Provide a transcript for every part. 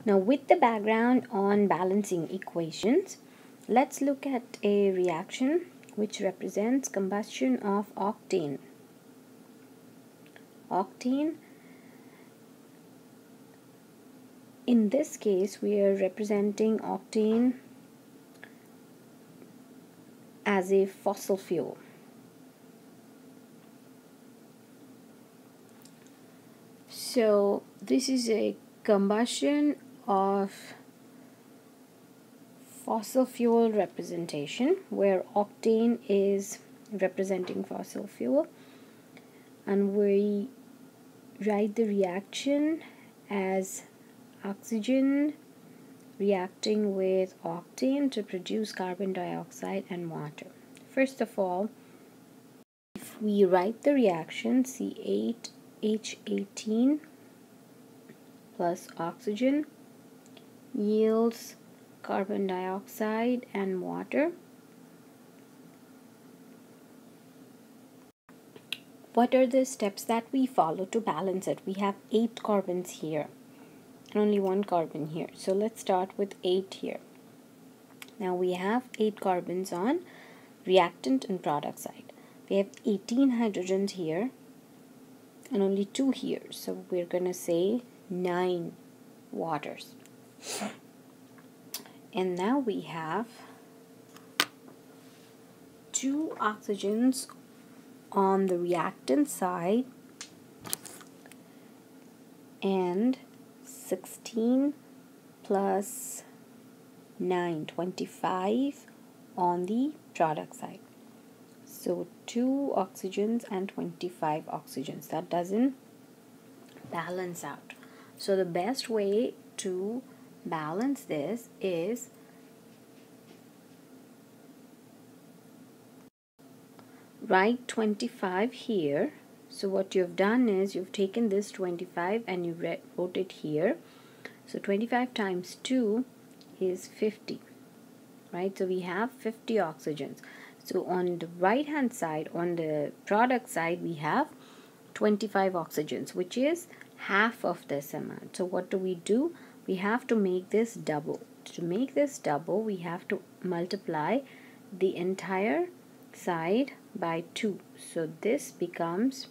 Now, with the background on balancing equations, let's look at a reaction which represents combustion of octane. Octane, in this case, we are representing octane as a fossil fuel. So this is a combustion of fossil fuel representation where octane is representing fossil fuel, and we write the reaction as oxygen reacting with octane to produce carbon dioxide and water. First of all, if we write the reaction C8H18 plus oxygen yields carbon dioxide and water. What are the steps that we follow to balance it? We have 8 carbons here and only 1 carbon here. So let's start with 8 here. Now we have 8 carbons on reactant and product side. We have 18 hydrogens here and only 2 here. So we're going to say 9 waters. And now we have 2 oxygens on the reactant side and 16 plus 9, 25 on the product side. So 2 oxygens and 25 oxygens. That doesn't balance out. So the best way to balance this is write 25 here. So what you've done is you've taken this 25 and you wrote it here. So 25 times 2 is 50, right? So we have 50 oxygens. So on the right hand side, on the product side, we have 25 oxygens, which is half of this amount. So what do? We have to make this double. To make this double, we have to multiply the entire side by 2. So this becomes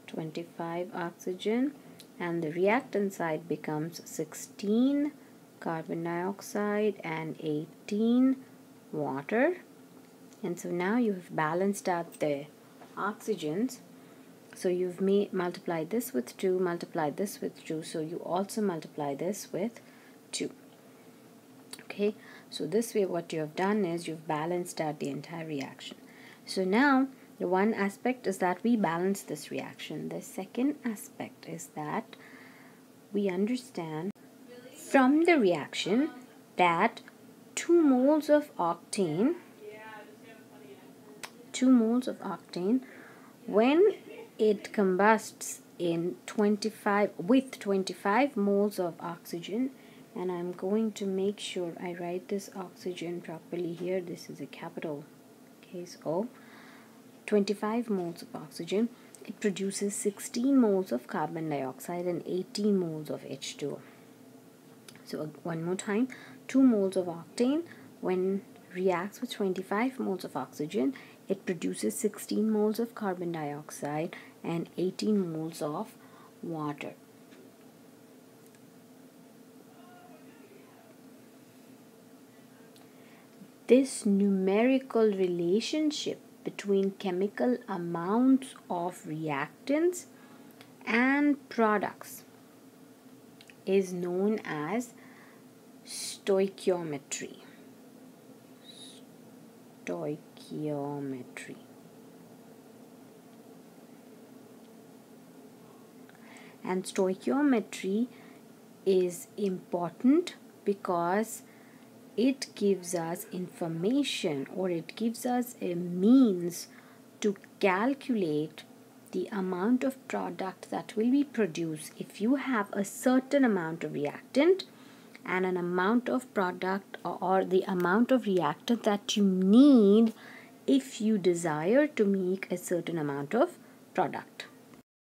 25 oxygen, and the reactant side becomes 16 carbon dioxide and 18 water. And so now you've balanced out the oxygens. So you've multiplied this with 2, multiplied this with 2, so you also multiply this with 2. Okay, so this way what you have done is you've balanced out the entire reaction. So now the one aspect is that we balance this reaction. The second aspect is that we understand from the reaction that 2 moles of octane, when it combusts in 25 moles of oxygen, and I'm going to make sure I write this oxygen properly here. This is a capital case O. 25 moles of oxygen, it produces 16 moles of carbon dioxide and 18 moles of H2O. So one more time, 2 moles of octane when reacts with 25 moles of oxygen, it produces 16 moles of carbon dioxide and 18 moles of water. This numerical relationship between chemical amounts of reactants and products is known as stoichiometry. And stoichiometry is important because it gives us information, or it gives us a means to calculate the amount of product that will be produced if you have a certain amount of reactant and an amount of product, or the amount of reactant that you need if you desire to make a certain amount of product.